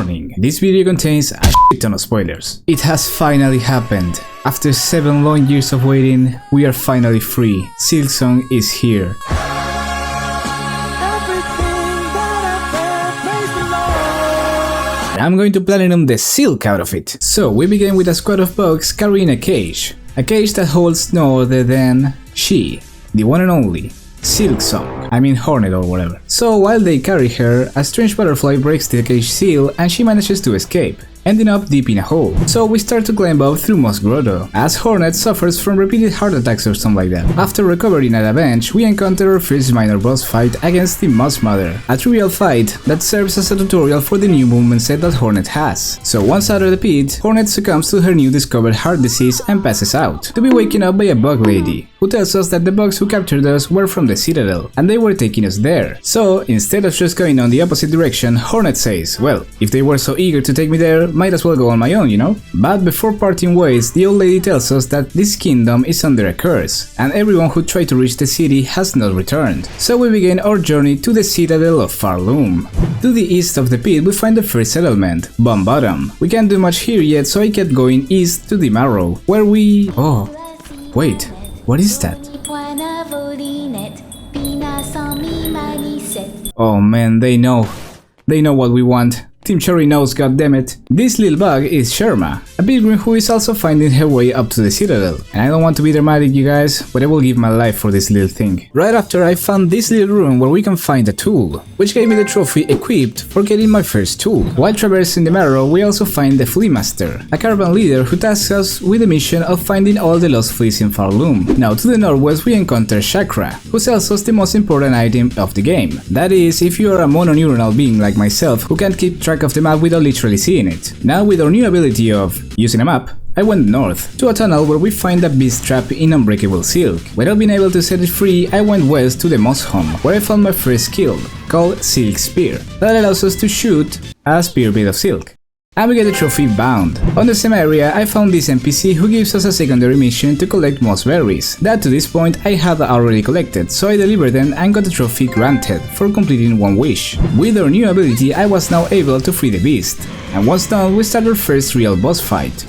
Warning, this video contains a shit ton of spoilers. It has finally happened. After 7 long years of waiting, we are finally free. Silksong is here. I'm going to platinum the silk out of it. So we begin with a squad of bugs carrying a cage that holds no other than she, the one and only Silksong, I mean Hornet or whatever. So while they carry her, a strange butterfly breaks the cage seal and she manages to escape, ending up deep in a hole. So we start to climb up through Moss Grotto, as Hornet suffers from repeated heart attacks or something like that. After recovering at a bench, we encounter our first minor boss fight against the Moss Mother, a trivial fight that serves as a tutorial for the new movement set that Hornet has. So once out of the pit, Hornet succumbs to her new discovered heart disease and passes out, to be waken up by a bug lady, who tells us that the bugs who captured us were from the Citadel, and they were taking us there. So instead of just going on the opposite direction, Hornet says, well, if they were so eager to take me there, might as well go on my own, you know? But before parting ways, the old lady tells us that this kingdom is under a curse, and everyone who tried to reach the city has not returned. So we begin our journey to the Citadel of Farloom. To the east of the pit we find the first settlement, Bomb Bottom. We can't do much here yet, so I kept going east to the Marrow, where we... Oh, wait, what is that? Oh man, they know what we want. Team Cherry knows, goddammit. This little bug is Sherma, a pilgrim who is also finding her way up to the Citadel. And I don't want to be dramatic, you guys, but I will give my life for this little thing. Right after I found this little room where we can find a tool, which gave me the trophy equipped for getting my first tool. While traversing the Marrow, we also find the Flea Master, a caravan leader who tasks us with the mission of finding all the lost fleas in Farloom. Now to the northwest we encounter Chakra, who sells us the most important item of the game. That is, if you are a mononeuronal being like myself who can't keep track of the map without literally seeing it. Now with our new ability of using a map, I went north, to a tunnel where we find a beast trap in unbreakable silk. Without being able to set it free, I went west to the Moss Home, where I found my first skill, called Silk Spear, that allows us to shoot a spear made of silk. And we get the trophy Bound. On the same area, I found this NPC who gives us a secondary mission to collect moss berries, that to this point I had already collected, so I delivered them and got the trophy Granted for completing one wish. With our new ability I was now able to free the beast, and once done we start our first real boss fight.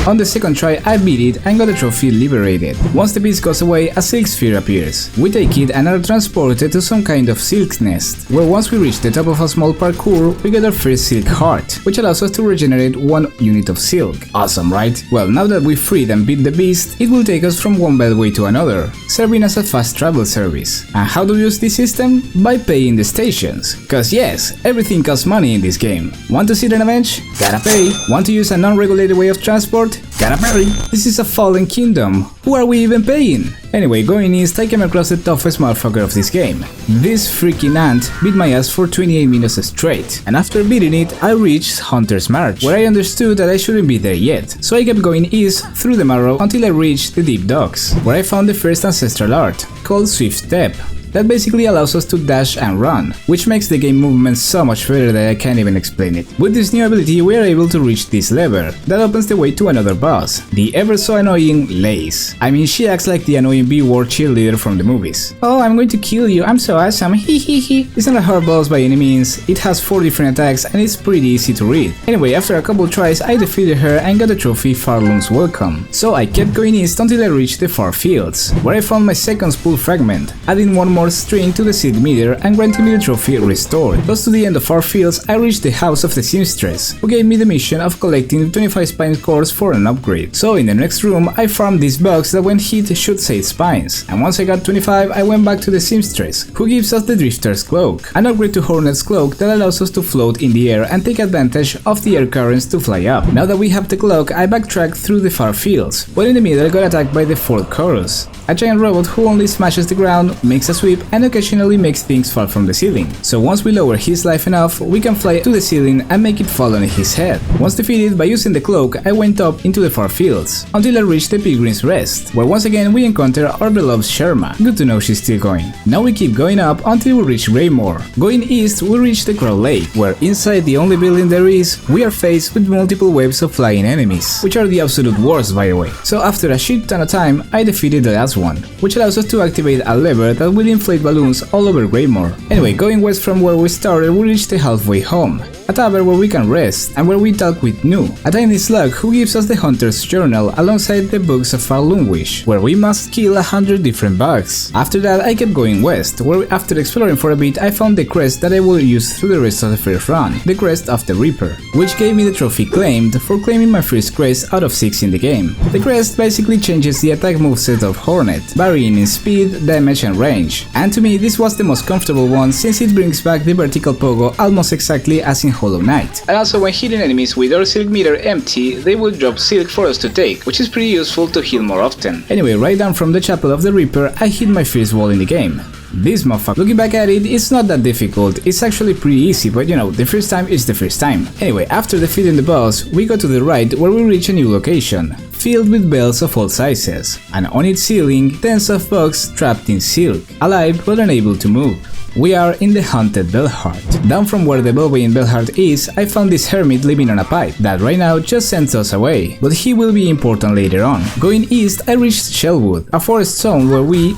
On the second try I beat it and got the trophy Liberated. Once the beast goes away, a silk sphere appears. We take it and are transported to some kind of silk nest, where once we reach the top of a small parkour, we get our first silk heart, which allows us to regenerate 1 unit of silk. Awesome, right? Well, now that we freed and beat the beast, it will take us from one beltway to another, serving as a fast travel service. And how do we use this system? By paying the stations. Cause yes, everything costs money in this game. Want to sit on a bench? Gotta pay. Want to use a non-regulated way of transport? Gotta pay. This is a fallen kingdom. Who are we even paying? Anyway, going east, I came across the toughest motherfucker of this game. This freaking ant beat my ass for 28 minutes straight, and after beating it, I reached Hunter's March, where I understood that I shouldn't be there yet, so I kept going east through the Marrow until I reached the Deep Docks, where I found the first ancestral art, called Swift Step. That basically allows us to dash and run, which makes the game movement so much better that I can't even explain it. With this new ability we are able to reach this lever, that opens the way to another boss, the ever so annoying Lace. I mean, she acts like the annoying B-word cheerleader from the movies. Oh, I'm going to kill you, I'm so awesome, hehehe. It's not a hard boss by any means, it has 4 different attacks and it's pretty easy to read. Anyway, after a couple tries I defeated her and got the trophy Farloom's Welcome. So I kept going east until I reached the Far Fields, where I found my second spool fragment, adding one more string to the seed meter and granting me the trophy Restored. Close to the end of our fields I reached the house of the seamstress, who gave me the mission of collecting the 25 spine cores for an upgrade. So in the next room I farmed these bugs that when hit shoot 8 spines, and once I got 25 I went back to the seamstress, who gives us the Drifter's Cloak, an upgrade to Hornet's Cloak that allows us to float in the air and take advantage of the air currents to fly up. Now that we have the cloak, I backtracked through the far fields, but in the middle I got attacked by the fourth chorus, a giant robot who only smashes the ground, makes a sweep and occasionally makes things fall from the ceiling. So once we lower his life enough, we can fly to the ceiling and make it fall on his head. Once defeated by using the cloak, I went up into the far fields, until I reached the Pilgrim's Rest, where once again we encounter our beloved Sherma. Good to know she's still going. Now we keep going up until we reach Greymore. Going east, we reach the Crow Lake, where inside the only building there is, we are faced with multiple waves of flying enemies, which are the absolute worst by the way. So after a shit ton of time, I defeated the last one, which allows us to activate a lever that will inflate balloons all over Greymore. Anyway, going west from where we started, we reached the halfway home, a tavern where we can rest, and where we talk with Nu, a tiny slug who gives us the Hunter's Journal alongside the books of Falun Wish, where we must kill 100 different bugs. After that I kept going west, where after exploring for a bit I found the crest that I will use through the rest of the first run, the crest of the Reaper, which gave me the trophy claimed for claiming my first crest out of 6 in the game. The crest basically changes the attack moveset of Hornet, varying in speed, damage and range, and to me this was the most comfortable one since it brings back the vertical pogo almost exactly as in Hollow Knight. And also when hitting enemies with our silk meter empty, they will drop silk for us to take, which is pretty useful to heal more often. Anyway, right down from the Chapel of the Reaper, I hit my first wall in the game. This motherfucker. Looking back at it, it's not that difficult, it's actually pretty easy, but you know, the first time is the first time. Anyway, after defeating the boss, we go to the right where we reach a new location, filled with bells of all sizes, and on its ceiling, tens of bugs trapped in silk, alive but unable to move. We are in the haunted Bellheart. Down from where the bellway in Bellheart is, I found this hermit living on a pipe that right now just sends us away, but he will be important later on. Going east, I reached Shellwood, a forest zone where we...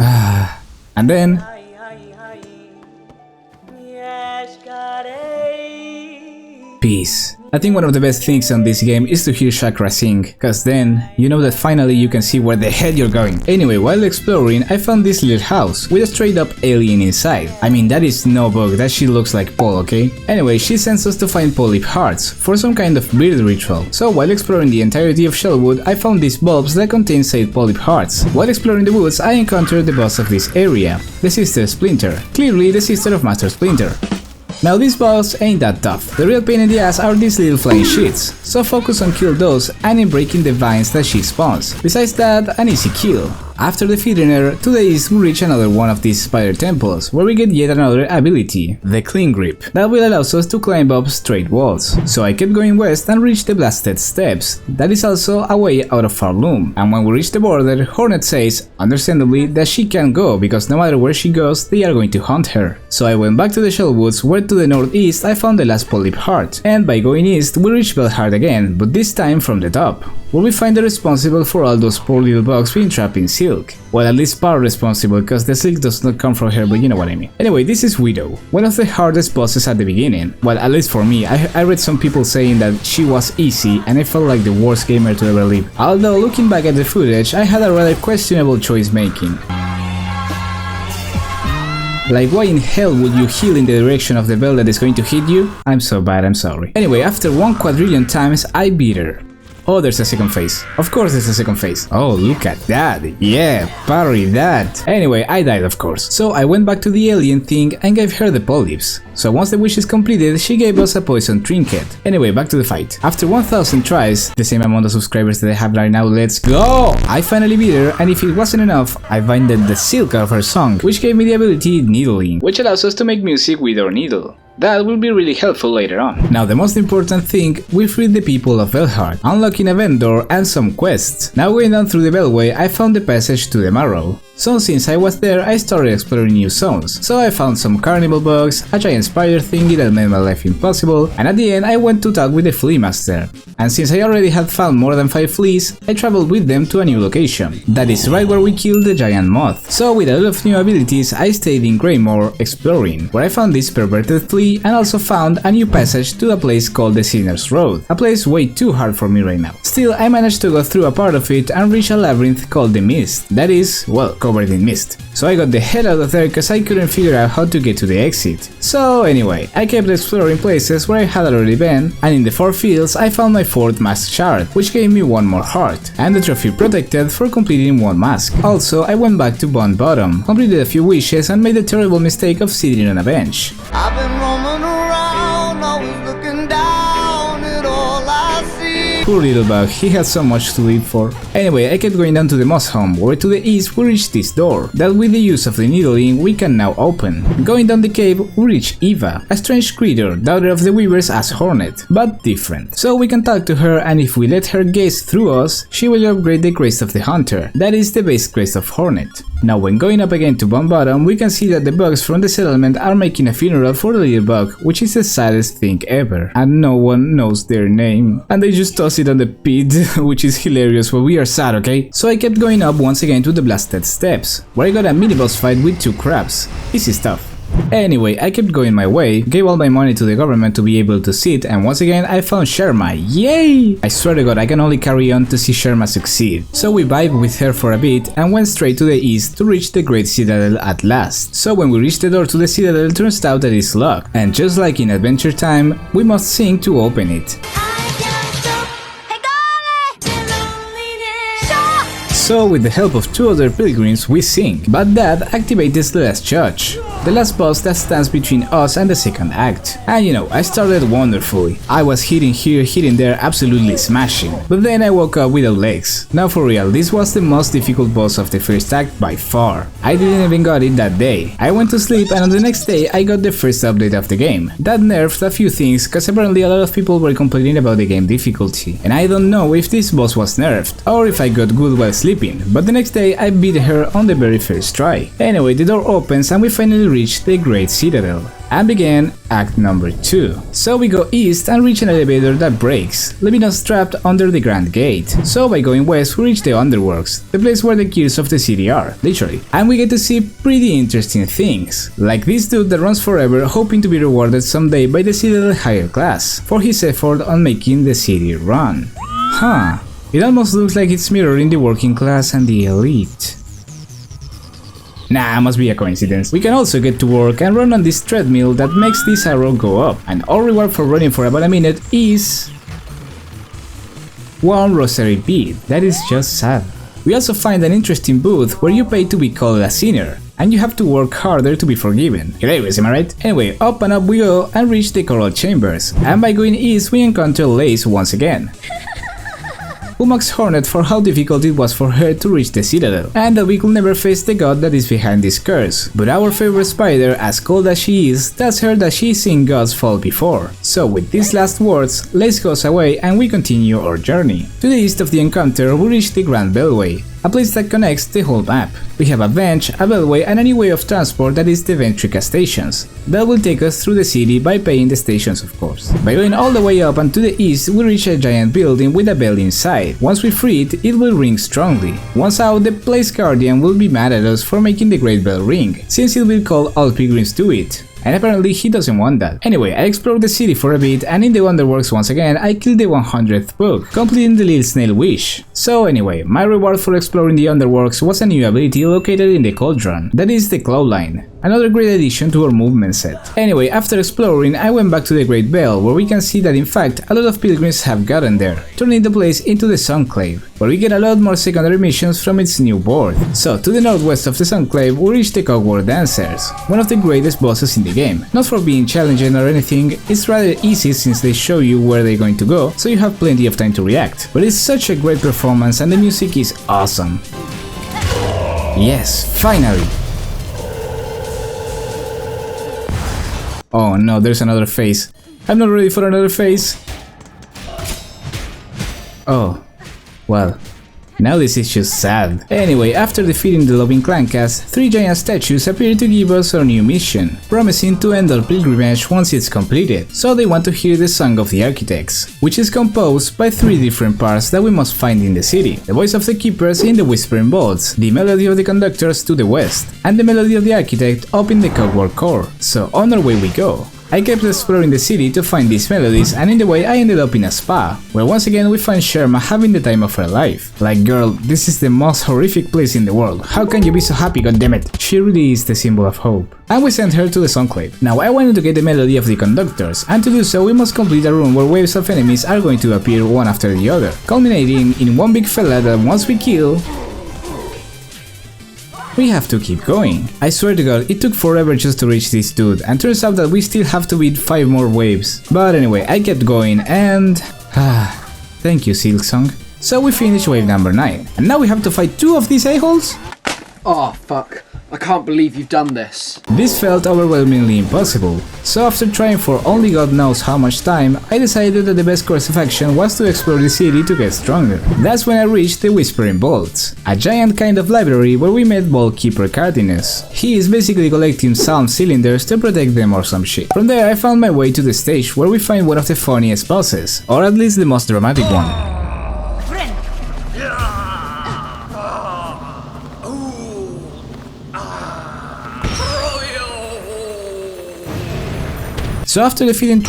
and then... peace. I think one of the best things on this game is to hear Chakra sing, cause then you know that finally you can see where the hell you're going. Anyway, while exploring, I found this little house with a straight up alien inside. I mean, that is no bug, that shit looks like Paul, okay? Anyway, she sends us to find polyp hearts for some kind of weird ritual. So while exploring the entirety of Shellwood, I found these bulbs that contain said polyp hearts. While exploring the woods, I encountered the boss of this area, the Sister Splinter, clearly the sister of Master Splinter. Now these boss ain't that tough, the real pain in the ass are these little flying shits, so focus on kill those and in breaking the vines that she spawns. Besides that, an easy kill. After defeating her, to the east we reach another one of these spider temples, where we get yet another ability, the Clean Grip, that will allow us to climb up straight walls. So I kept going west and reached the Blasted Steps, that is also a way out of Farloom, and when we reach the border, Hornet says, understandably, that she can't go because no matter where she goes, they are going to hunt her. So I went back to the Shellwoods, where to the northeast I found the last polyp heart, and by going east we reach Bellheart again, but this time from the top, where we find the responsible for all those poor little bugs being trapped in silk. Well, at least part responsible, cause the silk does not come from her, but you know what I mean. Anyway, this is Widow, one of the hardest bosses at the beginning. Well, at least for me, I read some people saying that she was easy and I felt like the worst gamer to ever live. Although looking back at the footage, I had a rather questionable choice making. Like, why in hell would you heal in the direction of the bell that is going to hit you? I'm so bad, I'm sorry. Anyway, after 1 quadrillion times, I beat her. Oh, there's a second phase. Of course there's a second phase. Oh, look at that. Yeah, parry that. Anyway, I died of course. So I went back to the alien thing and gave her the polyps. So once the wish is completed, she gave us a poison trinket. Anyway, back to the fight. After 1000 tries, the same amount of subscribers that I have right now, let's go! I finally beat her, and if it wasn't enough, I binded the silk out of her song, which gave me the ability Needling, which allows us to make music with our needle. That will be really helpful later on. Now the most important thing, we freed the people of Bellheart, unlocking a vendor and some quests. Now going down through the Bellway, I found the passage to the Marrow. So since I was there, I started exploring new zones. So I found some carnival bugs, a giant spider thingy that made my life impossible, and at the end I went to talk with the Flea Master. And since I already had found more than 5 fleas, I traveled with them to a new location. That is right where we killed the giant moth. So with a lot of new abilities, I stayed in Greymore exploring, where I found this perverted flea and also found a new passage to a place called the Sinner's Road, a place way too hard for me right now. Still, I managed to go through a part of it and reach a labyrinth called the Mist, that is, well, covered in mist. So I got the hell out of there cause I couldn't figure out how to get to the exit. So anyway, I kept exploring places where I had already been, and in the 4 fields I found my 4th mask shard, which gave me 1 more heart, and the trophy protected for completing 1 mask. Also, I went back to Bone Bottom, completed a few wishes and made the terrible mistake of sitting on a bench. I've been roaming around, always looking down at all I see. Poor little bug, he had so much to live for. Anyway, I kept going down to the moss home, where to the east we reached this door, that with the use of the needling we can now open. Going down the cave we reach Eva, a strange creature, daughter of the weavers as Hornet, but different. So we can talk to her, and if we let her gaze through us, she will upgrade the crest of the hunter, that is the base crest of Hornet. Now when going up again to Bone Bottom, we can see that the bugs from the settlement are making a funeral for the little bug, which is the saddest thing ever, and no one knows their name. And they just toss it on the pit, which is hilarious, but we are sad, okay? So I kept going up once again to the Blasted Steps, where I got a mini boss fight with 2 crabs. Easy stuff. Anyway, I kept going my way, gave all my money to the government to be able to sit, and once again I found Sherma. Yay! I swear to god, I can only carry on to see Sherma succeed. So we vibed with her for a bit and went straight to the east to reach the Great Citadel at last. So when we reached the door to the Citadel, it turns out that it's locked, and just like in Adventure Time, we must sing to open it. So with the help of 2 other pilgrims we sing, but that activates the last judge, the last boss that stands between us and the second act. And you know, I started wonderfully. I was hitting here, hitting there, absolutely smashing. But then I woke up without legs. Now for real, this was the most difficult boss of the first act by far. I didn't even got it that day. I went to sleep and on the next day I got the first update of the game. That nerfed a few things cause apparently a lot of people were complaining about the game difficulty. And I don't know if this boss was nerfed or if I got good while sleeping. But the next day I beat her on the very first try. Anyway, the door opens and we finally reach the Great Citadel and began act number 2. So we go east and reach an elevator that breaks, leaving us trapped under the Grand Gate. So by going west we reach the Underworks, the place where the keys of the city are, literally. And we get to see pretty interesting things, like this dude that runs forever hoping to be rewarded someday by the Citadel higher class for his effort on making the city run. Huh. It almost looks like it's mirroring the working class and the elite. Nah, must be a coincidence. We can also get to work and run on this treadmill that makes this arrow go up, and our reward for running for about a minute is 1 rosary bead. That is just sad. We also find an interesting booth where you pay to be called a sinner, and you have to work harder to be forgiven. Hilarious, am I right? Anyway, up and up we go and reach the coral chambers, and by going east we encounter Lace once again, who mocks Hornet for how difficult it was for her to reach the Citadel, and that we could never face the god that is behind this curse. But our favorite spider, as cold as she is, tells her that she's seen gods fall before. So with these last words, Lace goes away and we continue our journey. To the east of the encounter we reach the Grand Beltway, a place that connects the whole map. We have a bench, a beltway and a new way of transport that is the Ventrica stations. That will take us through the city by paying the stations, of course. By going all the way up and to the east we reach a giant building with a bell inside. Once we free it, it will ring strongly. Once out, the place guardian will be mad at us for making the great bell ring, since it will call all pilgrims to it. And apparently he doesn't want that. Anyway, I explored the city for a bit and in the Underworks once again I killed the 100th bug, completing the little snail wish. So anyway, my reward for exploring the Underworks was a new ability located in the Cauldron, that is the Clawline. Another great addition to our movement set. Anyway, after exploring, I went back to the Great Bell, where we can see that in fact a lot of pilgrims have gotten there, turning the place into the Sunclave, where we get a lot more secondary missions from its new board. So, to the northwest of the Sunclave, we reach the Cogward Dancers, one of the greatest bosses in the game. Not for being challenging or anything, it's rather easy since they show you where they're going to go, so you have plenty of time to react. But it's such a great performance and the music is awesome. Yes, finally! Oh no, there's another phase. I'm not ready for another phase. Oh, well, now this is just sad. Anyway, after defeating the Loving Clankas, 3 giant statues appear to give us our new mission, promising to end our pilgrimage once it's completed. So they want to hear the Song of the Architects, which is composed by 3 different parts that we must find in the city. The voice of the keepers in the Whispering Vaults, the melody of the conductors to the west, and the melody of the architect up in the Cogward Core. So on our way we go. I kept exploring the city to find these melodies, and in the way I ended up in a spa, where once again we find Sherma having the time of her life. Like, girl, this is the most horrific place in the world, how can you be so happy, goddammit? She really is the symbol of hope. And we sent her to the Sunclave. Now I wanted to get the melody of the conductors, and to do so we must complete a room where waves of enemies are going to appear one after the other, culminating in one big fella that once we kill, we have to keep going. I swear to god, it took forever just to reach this dude, and turns out that we still have to beat 5 more waves. But anyway, I kept going and... thank you, Silksong. So we finished wave number 9, and now we have to fight 2 of these a-holes? Oh fuck, I can't believe you've done this. This felt overwhelmingly impossible, so after trying for only god knows how much time, I decided that the best course of action was to explore the city to get stronger. That's when I reached the Whispering Vaults, a giant kind of library where we met Vault Keeper Cardinus. He is basically collecting psalm cylinders to protect them or some shit. From there I found my way to the stage where we find one of the funniest bosses, or at least the most dramatic one. So after defeating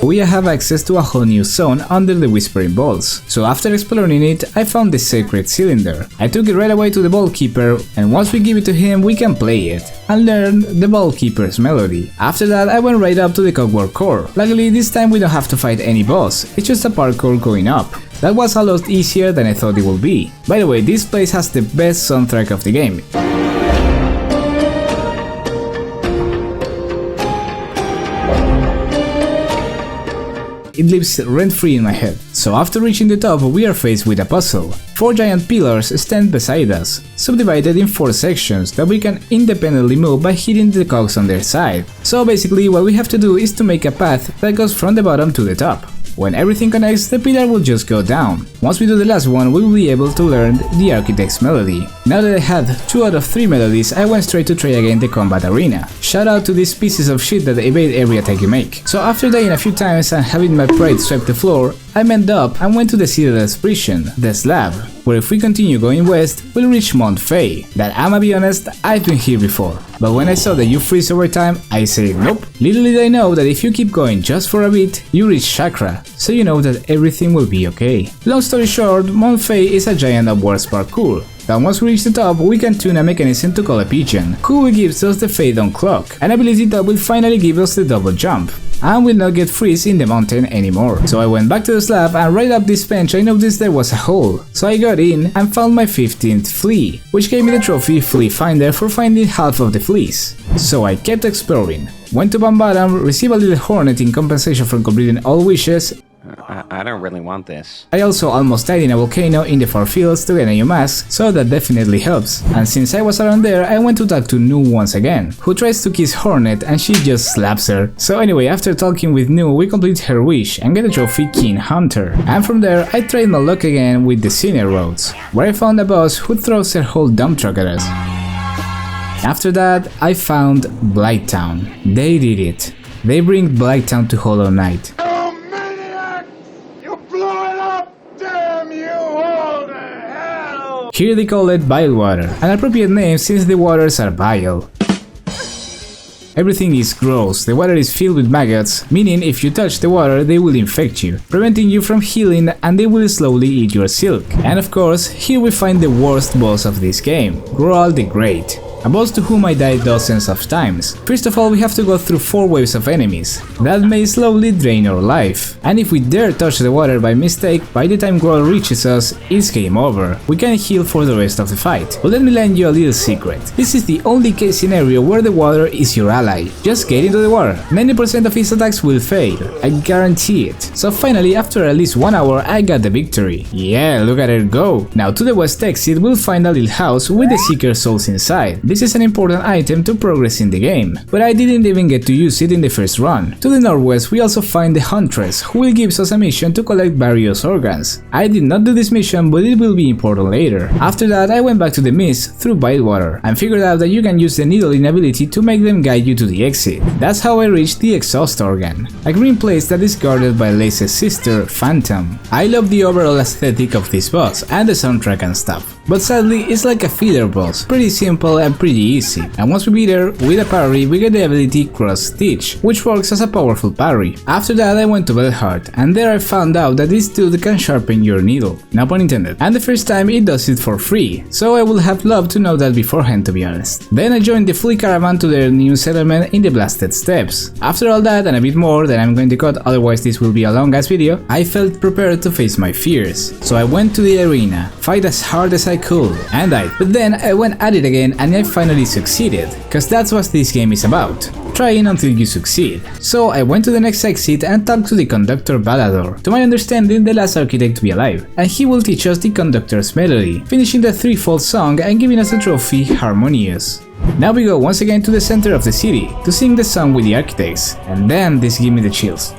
we have access to a whole new zone under the Whispering Balls. So after exploring it, I found the sacred cylinder. I took it right away to the Ball Keeper, and once we give it to him, we can play it and learn the Ball Keeper's melody. After that, I went right up to the Clockwork Core. Luckily, this time we don't have to fight any boss, it's just a parkour going up. That was a lot easier than I thought it would be. By the way, this place has the best soundtrack of the game. It lives rent-free in my head. So after reaching the top, we are faced with a puzzle. 4 giant pillars stand beside us, subdivided in 4 sections that we can independently move by hitting the cogs on their side. So basically what we have to do is to make a path that goes from the bottom to the top. When everything connects, the pillar will just go down. Once we do the last one, we will be able to learn the Architect's melody. Now that I had 2 out of 3 melodies, I went straight to try again the combat arena. Shout out to these pieces of shit that evade every attack you make. So after dying a few times and having my pride sweep the floor, I manned up and went to the Citadel's prison, the slab, where if we continue going west, we'll reach Mount Faye. That I'ma be honest, I've been here before. But when I saw that you freeze over time, I said nope. Little did I know that if you keep going just for a bit, you reach Chakra, so you know that everything will be okay. Long story short, Mount Faye is a giant upwards parkour. Then once we reach the top, we can tune a mechanism to call a pigeon, who gives us the Fade on Clock, an ability that will finally give us the double jump, and will not get freeze in the mountain anymore. So I went back to the slab, and right up this bench I noticed there was a hole, so I got in and found my 15th flea, which gave me the trophy Flea Finder for finding half of the fleas. So I kept exploring, went to Bottom, received a little hornet in compensation for completing all wishes. I don't really want this. I also almost died in a volcano in the far fields to get a new mask, so that definitely helps. And since I was around there, I went to talk to Nu once again, who tries to kiss Hornet and she just slaps her. So anyway, after talking with Nu, we complete her wish and get a trophy King Hunter. And from there, I tried my luck again with the Senior Roads, where I found a boss who throws her whole dump truck at us. After that, I found Blighttown. They did it. They bring Blighttown to Hollow Knight. Here they call it Bile Water, an appropriate name since the waters are bile. Everything is gross, the water is filled with maggots, meaning if you touch the water they will infect you, preventing you from healing and they will slowly eat your silk. And of course, here we find the worst boss of this game, Groal the Great. A boss to whom I died dozens of times. First of all, we have to go through 4 waves of enemies. That may slowly drain our life. And if we dare touch the water by mistake, by the time Groal reaches us, it's game over. We can heal for the rest of the fight. But let me lend you a little secret. This is the only case scenario where the water is your ally. Just get into the water. 90% of his attacks will fail. I guarantee it. So finally, after at least 1 hour, I got the victory. Yeah, look at her go. Now to the west exit, we'll find a little house with the Seeker Souls inside. This is an important item to progress in the game, but I didn't even get to use it in the first run. To the northwest we also find the Huntress, who will give us a mission to collect various organs. I did not do this mission, but it will be important later. After that I went back to the mist through Bilewater and figured out that you can use the needling ability to make them guide you to the exit. That's how I reached the exhaust organ, a green place that is guarded by Lace's sister, Phantom. I love the overall aesthetic of this boss and the soundtrack and stuff. But sadly, it's like a filler boss, pretty simple and pretty easy. And once we beat her with a parry, we get the ability Cross Stitch, which works as a powerful parry. After that I went to Belheart, and there I found out that this dude can sharpen your needle, no pun intended. And the first time it does it for free, so I would have loved to know that beforehand, to be honest. Then I joined the Flea Caravan to their new settlement in the Blasted Steppes. After all that and a bit more that I'm going to cut, otherwise this will be a long ass video, I felt prepared to face my fears. So I went to the arena, fight as hard as I could, and died. But then I went at it again and I finally succeeded, cause that's what this game is about. Trying until you succeed. So I went to the next exit and talked to the conductor Balador, to my understanding the last architect to be alive, and he will teach us the conductor's melody, finishing the threefold song and giving us the trophy Harmonious. Now we go once again to the center of the city to sing the song with the architects, and then this gave me the chills.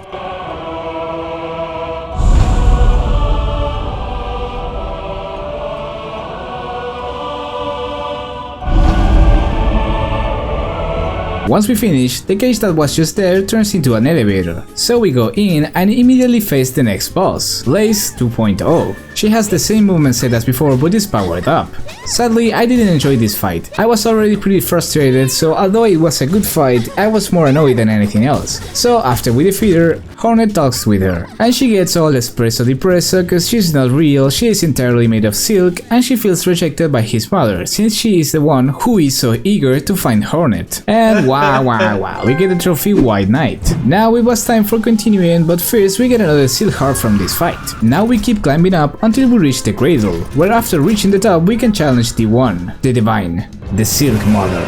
Once we finish, the cage that was just there turns into an elevator. So we go in and immediately face the next boss, Blaze 2.0. She has the same movement set as before but is powered up. Sadly, I didn't enjoy this fight. I was already pretty frustrated, so although it was a good fight, I was more annoyed than anything else. So after we defeat her, Hornet talks with her, and she gets all espresso depresso cause she's not real, she is entirely made of silk, and she feels rejected by his mother, since she is the one who is so eager to find Hornet. And wow, we get the trophy White Knight. Now it was time for continuing, but first we get another silk heart from this fight. Now we keep climbing up until we reach the cradle, where after reaching the top we can challenge the one, the divine, the Silk Mother.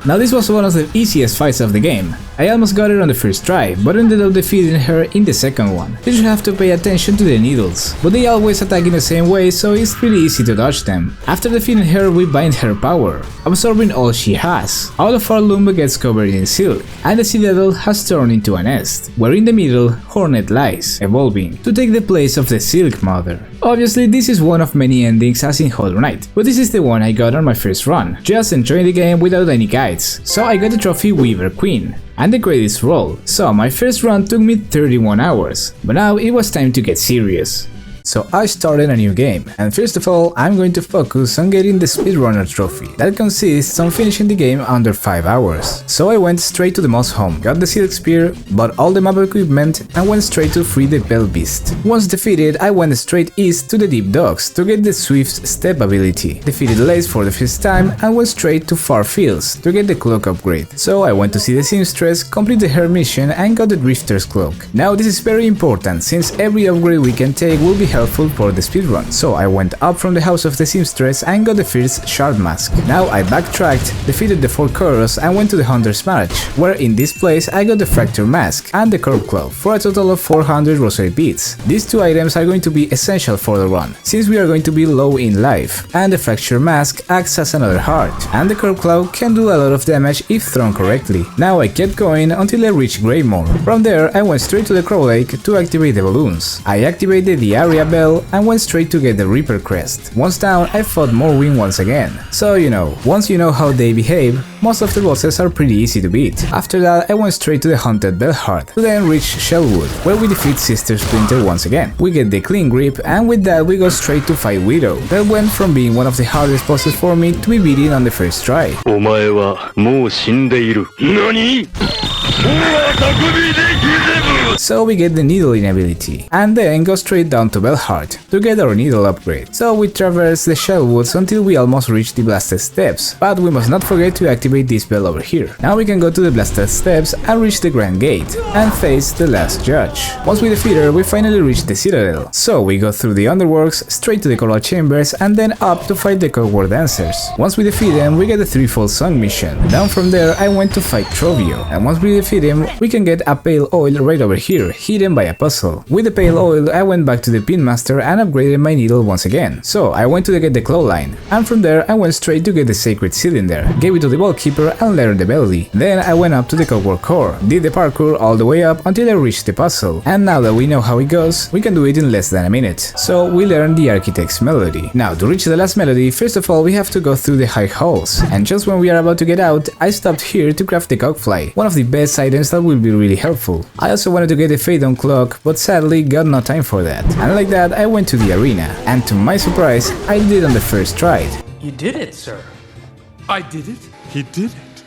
Now this was one of the easiest fights of the game. I almost got her on the first try, but ended up defeating her in the second one. You should have to pay attention to the needles, but they always attack in the same way, so it's pretty easy to dodge them. After defeating her, we bind her power, absorbing all she has. All of our lumber gets covered in silk, and the citadel has turned into a nest, where in the middle, Hornet lies, evolving, to take the place of the Silk Mother. Obviously, this is one of many endings as in Hollow Knight, but this is the one I got on my first run, just enjoying the game without any guides, so I got the trophy Weaver Queen. And the credits roll, so my first run took me 31 hours, but now it was time to get serious. So I started a new game, and first of all I'm going to focus on getting the Speedrunner trophy, that consists on finishing the game under 5 hours. So I went straight to the Moss home, got the Silk Spear, bought all the map equipment, and went straight to free the Bell Beast. Once defeated, I went straight east to the Deep Docks to get the Swift Step ability, defeated Lace for the first time, and went straight to Far Fields to get the cloak upgrade. So I went to see the seamstress, completed her mission, and got the Drifter's cloak. Now this is very important, since every upgrade we can take will be helpful for the speedrun, so I went up from the house of the seamstress and got the first shard mask. Now I backtracked, defeated the 4 chorus and went to the Hunter's March, where in this place I got the fracture mask and the curb claw for a total of 400 rosary beads. These 2 items are going to be essential for the run, since we are going to be low in life, and the fracture mask acts as another heart, and the curb claw can do a lot of damage if thrown correctly. Now I kept going until I reached Greymore. From there I went straight to the Crow Lake to activate the balloons. I activated the area bell and went straight to get the Reaper crest. Once down, I fought Morrowind once again. So once you know how they behave, most of the bosses are pretty easy to beat. After that, I went straight to the Haunted Bellheart, to then reach Shellwood, where we defeat Sister Splinter once again. We get the Clean Grip, and with that we go straight to fight Widow. That went from being one of the hardest bosses for me to be beaten on the first try. So we get the needling ability, and then go straight down to Bellheart to get our needle upgrade. So we traverse the Shellwoods until we almost reach the Blasted Steps, but we must not forget to activate this bell over here. Now we can go to the Blasted Steps and reach the Grand Gate, and face the last judge. Once we defeat her, we finally reach the Citadel. So we go through the Underworks, straight to the Coral Chambers, and then up to fight the Cogwar Dancers. Once we defeat them, we get the Threefold Song mission. Down from there, I went to fight Trovio, and once we defeat him, we can get a Pale Oil right over here, hidden by a puzzle. With the Pale Oil, I went back to the Pinmaster and upgraded my needle once again. So I went to get the Claw Line, and from there I went straight to get the Sacred Cylinder, gave it to the Vaultkeeper and learned the melody. Then I went up to the Cogwar Core, did the parkour all the way up until I reached the puzzle, and now that we know how it goes, we can do it in less than a minute. So we learned the Architect's melody. Now to reach the last melody, first of all we have to go through the high halls, and just when we are about to get out, I stopped here to craft the Cogfly, one of the best items that will be really helpful. I also wanted to get the Phaedon Clock, but sadly got no time for that. And like that, I went to the arena, and to my surprise, I did it on the first try. You did it, sir. I did it. He did it.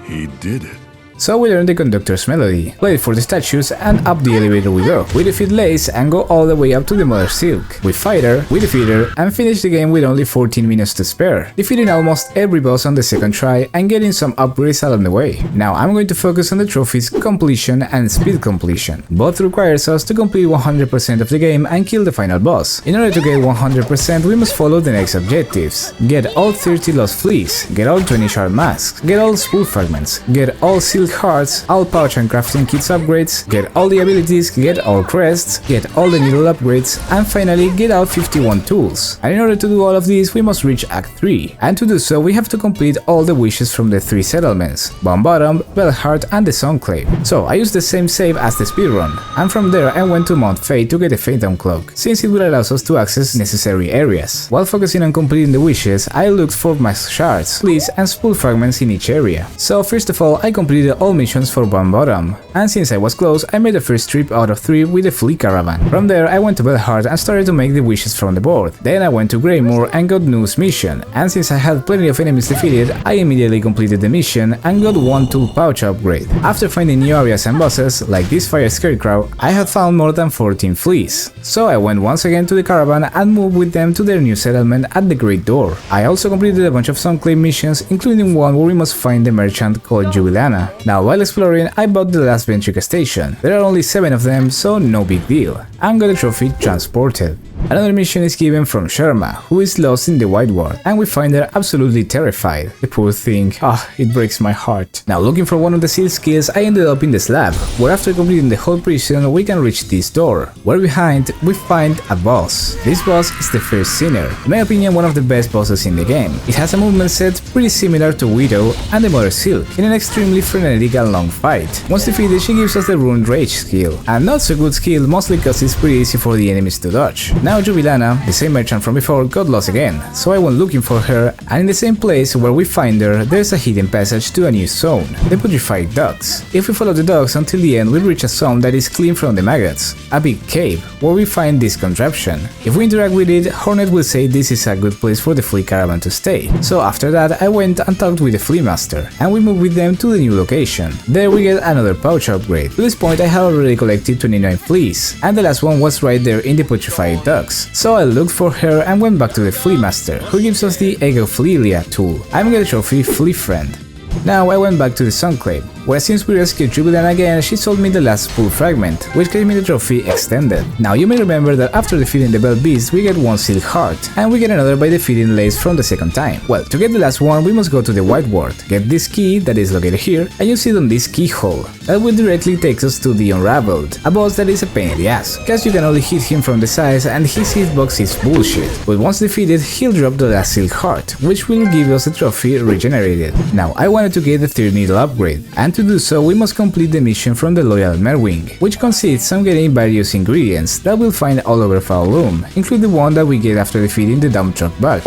He did it. So we learn the Conductor's melody, play it for the statues, and up the elevator we go. We defeat Lace and go all the way up to the Mother Silk. We fight her, we defeat her, and finish the game with only 14 minutes to spare, defeating almost every boss on the second try and getting some upgrades along the way. Now I'm going to focus on the trophies completion and speed completion. Both requires us to complete 100% of the game and kill the final boss. In order to get 100%, we must follow the next objectives: get all 30 Lost Fleas, get all 20 Shard Masks, get all Spool Fragments, get all Seal silk hearts, all pouch and crafting kits upgrades, get all the abilities, get all crests, get all the needle upgrades, and finally get out 51 tools. And in order to do all of these, we must reach Act 3, and to do so we have to complete all the wishes from the 3 settlements, Bombottom, Bellheart, and the Sunclave. So I used the same save as the speedrun, and from there I went to Mount Fate to get the Phantom Cloak, since it would allow us to access necessary areas. While focusing on completing the wishes, I looked for mask shards, fleas, and spool fragments in each area. So first of all, I completed all missions for Bombottom, and since I was close, I made the first trip out of 3 with the Flea Caravan. From there, I went to Bellheart and started to make the wishes from the board. Then I went to Greymoor and got Noo's mission, and since I had plenty of enemies defeated, I immediately completed the mission and got 1 tool pouch upgrade. After finding new areas and bosses, like this fire scarecrow, I had found more than 14 fleas. So I went once again to the caravan and moved with them to their new settlement at the Great Door. I also completed a bunch of Sunclave missions, including one where we must find the merchant called Jubilana. Now while exploring, I bought the last Ventrica station. There are only 7 of them, so no big deal, and got a trophy transported. Another mission is given from Sharma, who is lost in the White Ward, and we find her absolutely terrified. The poor thing, it breaks my heart. Now looking for one of the seal skills, I ended up in the slab, where after completing the whole prison we can reach this door, where behind we find a boss. This boss is the first Sinner, in my opinion one of the best bosses in the game. It has a movement set pretty similar to Widow and the Mother Silk, in an extremely frenetic and long fight. Once defeated, she gives us the Ruined Rage skill, a not so good skill mostly because it's pretty easy for the enemies to dodge. Now Jubilana, the same merchant from before, got lost again, so I went looking for her, and in the same place where we find her, there's a hidden passage to a new zone, the Putrified Docks. If we follow the docks until the end, we'll reach a zone that is clean from the maggots, a big cave, where we find this contraption. If we interact with it, Hornet will say this is a good place for the Flea Caravan to stay. So after that, I went and talked with the Flea Master, and we moved with them to the new location. There we get another pouch upgrade. To this point I had already collected 29 fleas, and the last one was right there in the Putrified Docks. So I looked for her and went back to the Flea Master, who gives us the Egophilia tool. I'm gonna trophy Flea Friend. Now I went back to the Sunclave, where since we rescued Jubilana again, she sold me the last spool fragment, which gave me the trophy Extended. Now you may remember that after defeating the Bell Beast we get 1 Silk Heart, and we get another by defeating Lace from the second time. Well, to get the last one we must go to the White Ward, get this key that is located here, and use it on this keyhole. That will directly take us to the Unraveled, a boss that is a pain in the ass, cause you can only hit him from the sides and his hitbox is bullshit, but once defeated he'll drop the last Silk Heart, which will give us the trophy Regenerated. Now I wanted to get the 3rd needle upgrade, and to do so we must complete the mission from the Loyal Merwing, which consists of getting various ingredients that we'll find all over Foulloom, including the one that we get after defeating the dump truck bug.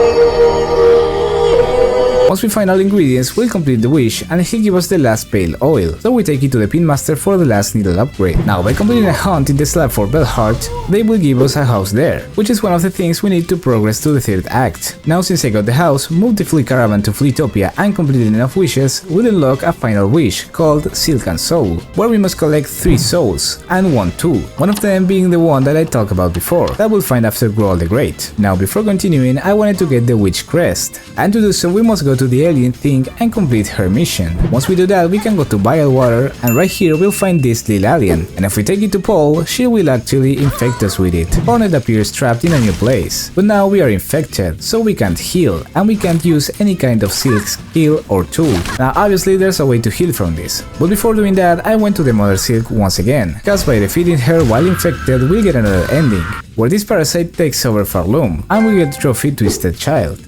Once we find all ingredients, we'll complete the wish and he'll give us the last pale oil, so we take it to the Pin Master for the last needle upgrade. Now by completing a hunt in the slab for Bellheart, they will give us a house there, which is one of the things we need to progress to the 3rd act. Now since I got the house, moved the Flea Caravan to Fleetopia and completed enough wishes, we'll unlock a final wish called Silk and Soul, where we must collect 3 souls and 1 tool, one of them being the one that I talked about before, that we'll find after Growl the Great. Now before continuing, I wanted to get the Witch Crest, and to do so we must go to the alien thing and complete her mission. Once we do that, we can go to Bilewater, and right here we'll find this little alien, and if we take it to Paul, she will actually infect us with it. Hornet appears trapped in a new place, but now we are infected, so we can't heal, and we can't use any kind of silk skill or tool. Now obviously there's a way to heal from this, but before doing that I went to the Mother Silk once again, cause by defeating her while infected we'll get another ending, where this parasite takes over Farloom, and we get the trophy Twisted Child.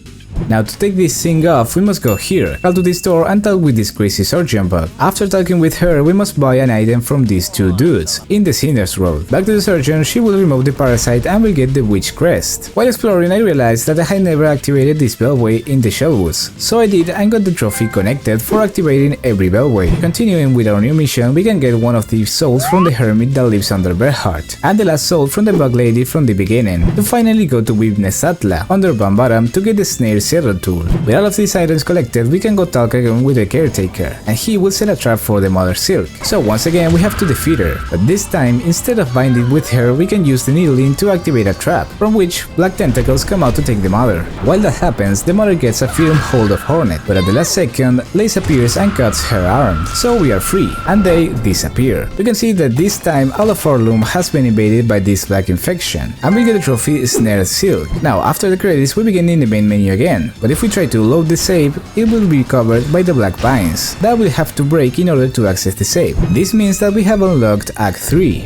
Now to take this thing off, we must go here, call to this store and talk with this crazy surgeon bug. After talking with her, we must buy an item from these 2 dudes, in the Sinner's Road. Back to the surgeon, she will remove the parasite and we get the Witch Crest. While exploring, I realized that I had never activated this bellway in the Shellwoods, so I did and got the trophy connected for activating every bellway. Continuing with our new mission, we can get one of the souls from the hermit that lives under Bellheart, and the last soul from the bug lady from the beginning, to finally go to Wibnesatla under Bambaram to get the Snare Zero tool. With all of these items collected, we can go talk again with the caretaker, and he will set a trap for the Mother Silk. So once again we have to defeat her, but this time instead of binding with her, we can use the needling to activate a trap, from which black tentacles come out to take the Mother. While that happens, the Mother gets a firm hold of Hornet, but at the last second, Lace appears and cuts her arm, so we are free, and they disappear. We can see that this time all of Farloom has been invaded by this black infection, and we get the trophy Snare Silk. Now after the credits we begin in the main menu again, again, but if we try to load the save, it will be covered by the black vines that we'll have to break in order to access the save. This means that we have unlocked Act 3.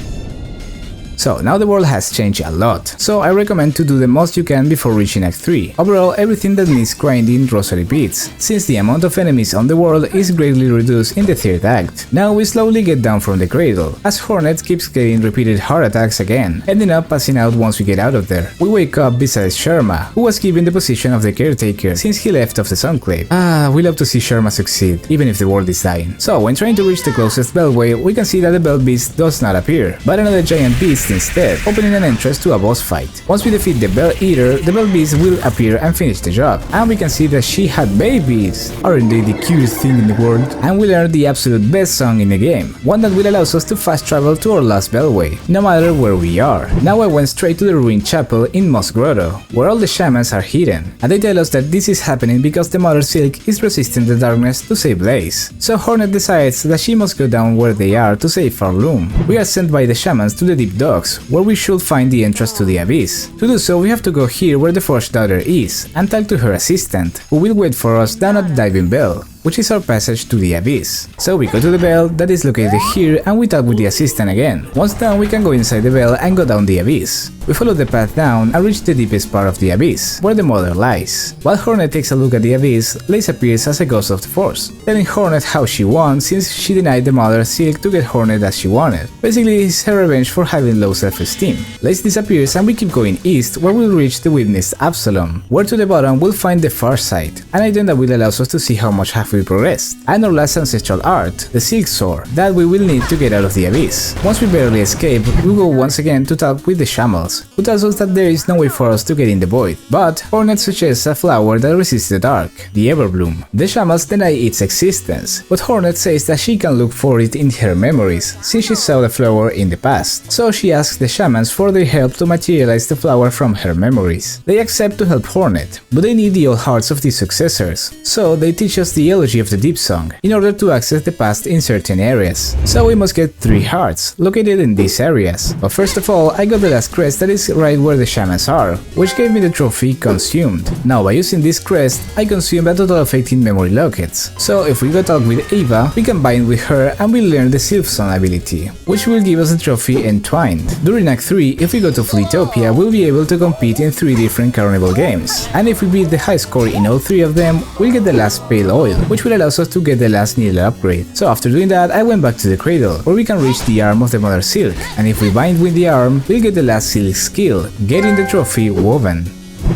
So now the world has changed a lot, so I recommend to do the most you can before reaching Act 3. Overall, everything that needs grinding rosary beads, since the amount of enemies on the world is greatly reduced in the 3rd act. Now we slowly get down from the cradle, as Hornet keeps getting repeated heart attacks again, ending up passing out once we get out of there. We wake up beside Sherma, who was given the position of the caretaker since he left of the Sunclave. We love to see Sherma succeed, even if the world is dying. So when trying to reach the closest beltway, we can see that the belt beast does not appear, but another giant beast instead, opening an entrance to a boss fight. Once we defeat the Bell Eater, the Bell Beast will appear and finish the job. And we can see that she had babies. Aren't they the cutest thing in the world? And we learned the absolute best song in the game, one that will allow us to fast travel to our last Bellway, no matter where we are. Now I went straight to the ruined chapel in Moss Grotto, where all the shamans are hidden, and they tell us that this is happening because the Mother Silk is resisting the darkness to save Blaze. So Hornet decides that she must go down where they are to save Farloom. We are sent by the shamans to the Deep Docks, where we should find the entrance to the abyss. To do so, we have to go here where the Forge Daughter is, and talk to her assistant, who will wait for us down at the diving bell, which is our passage to the abyss. So we go to the bell that is located here and we talk with the assistant again. Once done, we can go inside the bell and go down the abyss. We follow the path down and reach the deepest part of the abyss, where the mother lies. While Hornet takes a look at the abyss, Blaze appears as a ghost of the Force, telling Hornet how she won since she denied the Mother Silk to get Hornet as she wanted. Basically, it's her revenge for having low self-esteem. Blaze disappears and we keep going east, where we'll reach the witness Absalom, where to the bottom we'll find the Far Side, an item that will allow us to see how much have we progressed, and our last ancestral art, the Silk Sword, that we will need to get out of the abyss. Once we barely escape, we go once again to talk with the Shamals, who tells us that there is no way for us to get in the void, but Hornet suggests a flower that resists the dark, the Everbloom. The Shamals deny its existence, but Hornet says that she can look for it in her memories, since she saw the flower in the past, so she asks the Shamans for their help to materialize the flower from her memories. They accept to help Hornet, but they need the old hearts of the successors, so they teach us the elegy of the Deep Song in order to access the past in certain areas. So we must get 3 hearts located in these areas. But first of all, I got the last crest that is right where the shamans are, which gave me the trophy Consumed. Now by using this crest, I consumed a total of 18 memory lockets. So if we go talk with Ava, we can bind with her and we learn the Silksong ability, which will give us the trophy Entwined. During Act 3, if we go to Fleetopia, we'll be able to compete in 3 different carnival games, and if we beat the high score in all 3 of them, we'll get the last Pale Oil, which will allow us to get the last needle upgrade. So after doing that, I went back to the cradle, where we can reach the arm of the Mother Silk, and if we bind with the arm, we'll get the last Silk skill, getting the trophy Woven.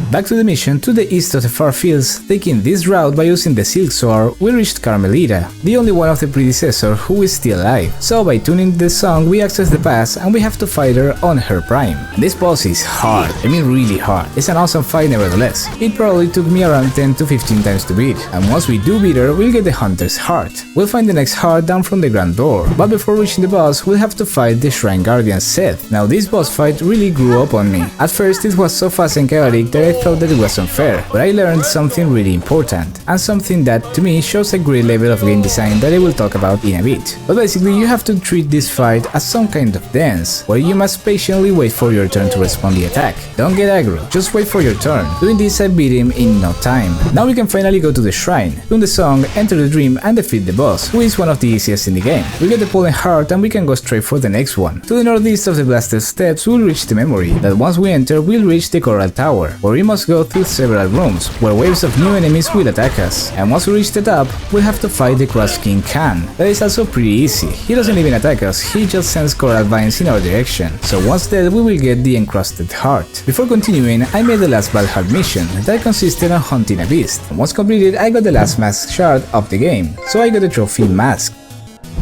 Back to the mission to the east of the far fields, taking this route by using the Silk Sword, we reached Carmelita, the only one of the predecessor who is still alive. So by tuning the song, we access the past and we have to fight her on her prime. This boss is hard, I mean really hard. It's an awesome fight nevertheless. It probably took me around 10 to 15 times to beat, and once we do beat her, we'll get the Hunter's Heart. We'll find the next heart down from the Grand Door, but before reaching the boss, we'll have to fight the Shrine Guardian Seth. Now this boss fight really grew up on me. At first it was so fast and chaotic that I thought that it was unfair, but I learned something really important, and something that to me shows a great level of game design that I will talk about in a bit. But basically you have to treat this fight as some kind of dance, where you must patiently wait for your turn to respond the attack. Don't get aggro, just wait for your turn. Doing this I beat him in no time. Now we can finally go to the shrine, tune the song, enter the dream and defeat the boss, who is one of the easiest in the game. We get the Pollen Heart and we can go straight for the next one. To the northeast of the blasted steps we'll reach the memory, that once we enter we'll reach the Coral Tower, where we must go through several rooms, where waves of new enemies will attack us, and once we reach the top, we'll have to fight the Cross King Khan. That is also pretty easy, he doesn't even attack us, he just sends coral vines in our direction, so once dead we will get the Encrusted Heart. Before continuing, I made the last Valhalla mission, that consisted of hunting a beast. Once completed, I got the last mask shard of the game, so I got the trophy Mask.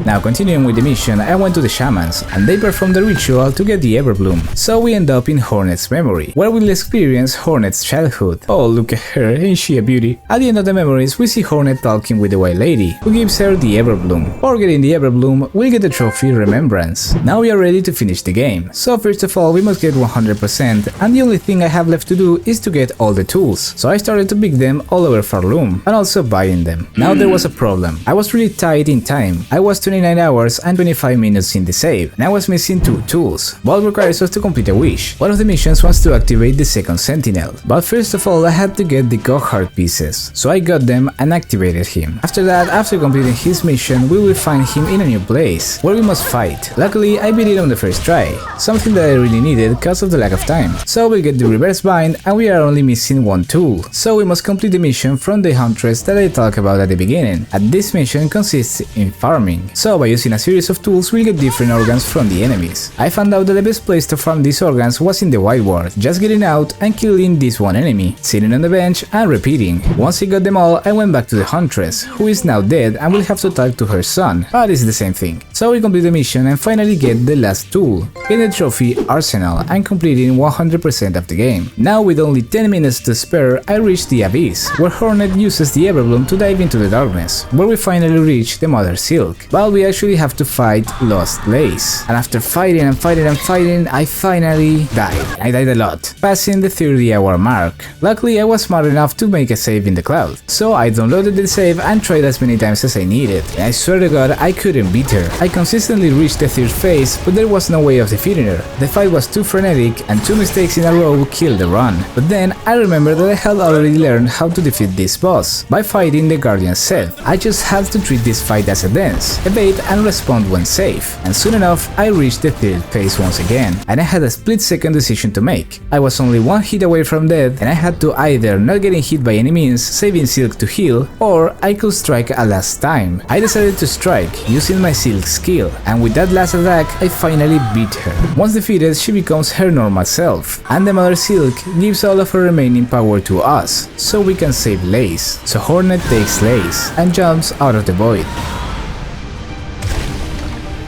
Now continuing with the mission, I went to the shamans, and they performed the ritual to get the Everbloom, so we end up in Hornet's memory, where we'll experience Hornet's childhood. Oh, look at her, ain't she a beauty? At the end of the memories, we see Hornet talking with the White Lady, who gives her the Everbloom. For getting the Everbloom, we'll get the trophy Remembrance. Now we are ready to finish the game, so first of all we must get 100%, and the only thing I have left to do is to get all the tools, so I started to pick them all over Farloom, and also buying them. Now there was a problem, I was really tight in time, I was to 29 hours and 25 minutes in the save, and I was missing 2 tools. Both requires us to complete a wish. One of the missions was to activate the second sentinel, but first of all I had to get the god heart pieces, so I got them and activated him. After that, after completing his mission, we will find him in a new place, where we must fight. Luckily, I beat it on the first try, something that I really needed because of the lack of time. So we get the reverse bind and we are only missing 1 tool, so we must complete the mission from the huntress that I talked about at the beginning, and this mission consists in farming. So by using a series of tools we'll get different organs from the enemies. I found out that the best place to farm these organs was in the white ward, just getting out and killing this one enemy, sitting on the bench and repeating. Once I got them all, I went back to the huntress, who is now dead and will have to talk to her son, but it's the same thing. So we complete the mission and finally get the last tool, getting the trophy Arsenal and completing 100% of the game. Now with only 10 minutes to spare, I reach the Abyss, where Hornet uses the Everbloom to dive into the darkness, where we finally reach the Mother Silk, but we actually have to fight Lost Lace. And after fighting and fighting and fighting, I finally died. I died a lot, passing the 30-hour mark. Luckily I was smart enough to make a save in the cloud, so I downloaded the save and tried as many times as I needed, and I swear to god I couldn't beat her. I consistently reached the 3rd phase, but there was no way of defeating her. The fight was too frenetic and 2 mistakes in a row killed the run. But then I remembered that I had already learned how to defeat this boss, by fighting the Guardian Self. I just had to treat this fight as a dance, evade and respond when safe, and soon enough I reached the 3rd phase once again, and I had a split-second decision to make. I was only 1 hit away from death, and I had to either not getting hit by any means, saving Silk to heal, or I could strike a last time. I decided to strike, using my Silk skill, and with that last attack I finally beat her. Once defeated, she becomes her normal self, and the Mother Silk gives all of her remaining power to us, so we can save Lace. So Hornet takes Lace and jumps out of the void.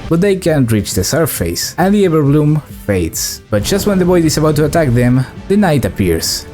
But they can't reach the surface, and the Everbloom fades. But just when the void is about to attack them, the Knight appears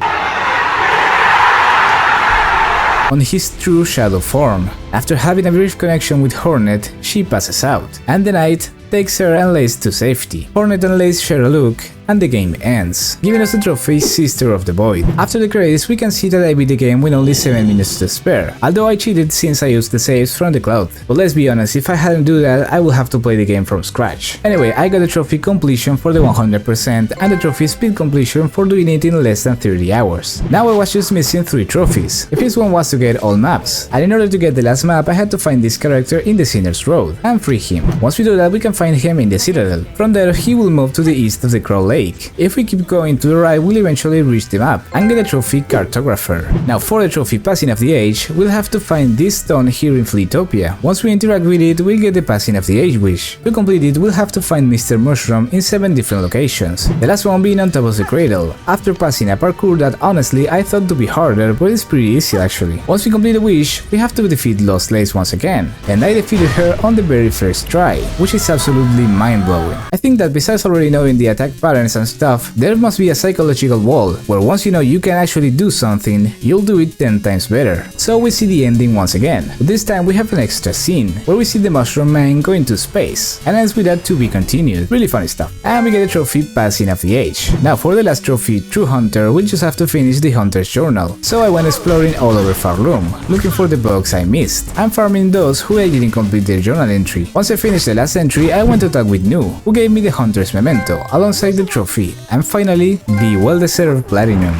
on his true shadow form. After having a brief connection with Hornet, she passes out, and the Knight takes her and Lace to safety. Hornet and Lace share a look, and the game ends, giving us the trophy Sister of the Void. After the credits, we can see that I beat the game with only 7 minutes to spare, although I cheated since I used the saves from the cloud. But let's be honest, if I hadn't do that, I would have to play the game from scratch. Anyway, I got the trophy completion for the 100% and the trophy speed completion for doing it in less than 30 hours. Now I was just missing 3 trophies. The first one was to get all maps, and in order to get the last map I had to find this character in the Sinner's Road and free him. Once we do that, we can find him in the Citadel. From there he will move to the east of the Crow Lake. If we keep going to the right, we'll eventually reach the map and get a trophy Cartographer. Now for the trophy Passing of the Age, we'll have to find this stone here in Fleetopia. Once we interact with it, we'll get the Passing of the Age wish. To complete it, we'll have to find Mr. Mushroom in 7 different locations, the last one being on top of the cradle, after passing a parkour that honestly I thought to be harder, but it's pretty easy actually. Once we complete the wish, we have to defeat Lost Lace once again, and I defeated her on the very first try, which is absolutely mind-blowing. I think that besides already knowing the attack patterns and stuff, there must be a psychological wall, where once you know you can actually do something, you'll do it 10 times better. So we see the ending once again, but this time we have an extra scene, where we see the Mushroom Man going to space, and ends with that to be continued. Really funny stuff. And we get a trophy Passing of the Age. Now for the last trophy, True Hunter, we'll just have to finish the Hunter's Journal. So I went exploring all over Farloom, looking for the bugs I missed, and farming those who I didn't complete their journal entry. Once I finished the last entry, I went to talk with Nu, who gave me the Hunter's Memento, alongside the trophy, and finally, the well-deserved Platinum.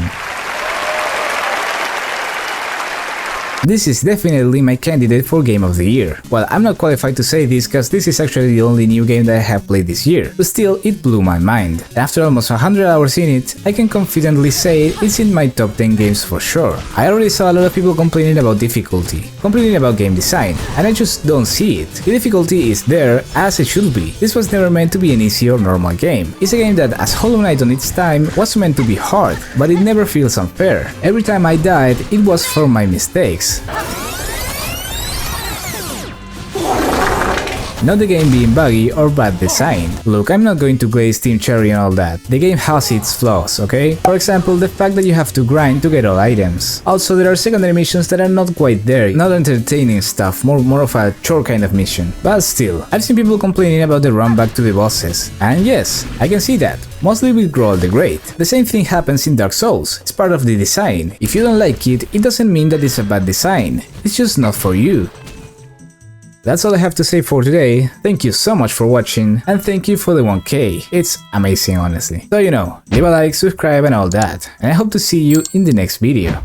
This is definitely my candidate for Game of the Year. Well, I'm not qualified to say this cause this is actually the only new game that I have played this year, but still it blew my mind. After almost 100 hours in it, I can confidently say it's in my top 10 games for sure. I already saw a lot of people complaining about difficulty, complaining about game design, and I just don't see it. The difficulty is there as it should be. This was never meant to be an easy or normal game. It's a game that, as Hollow Knight on its time, was meant to be hard, but it never feels unfair. Every time I died, it was for my mistakes. Not the game being buggy or bad design. Look, I'm not going to glaze Team Cherry and all that. The game has its flaws, okay? For example, the fact that you have to grind to get all items. Also, there are secondary missions that are not quite there, not entertaining stuff, more of a chore kind of mission. But still, I've seen people complaining about the run back to the bosses. And yes, I can see that. Mostly with Growl the Great. The same thing happens in Dark Souls. It's part of the design. If you don't like it, it doesn't mean that it's a bad design. It's just not for you. that's all I have to say for today. Thank you so much for watching, and thank you for the 1K. It's amazing, honestly. So you know, leave a like, subscribe and all that, and I hope to see you in the next video.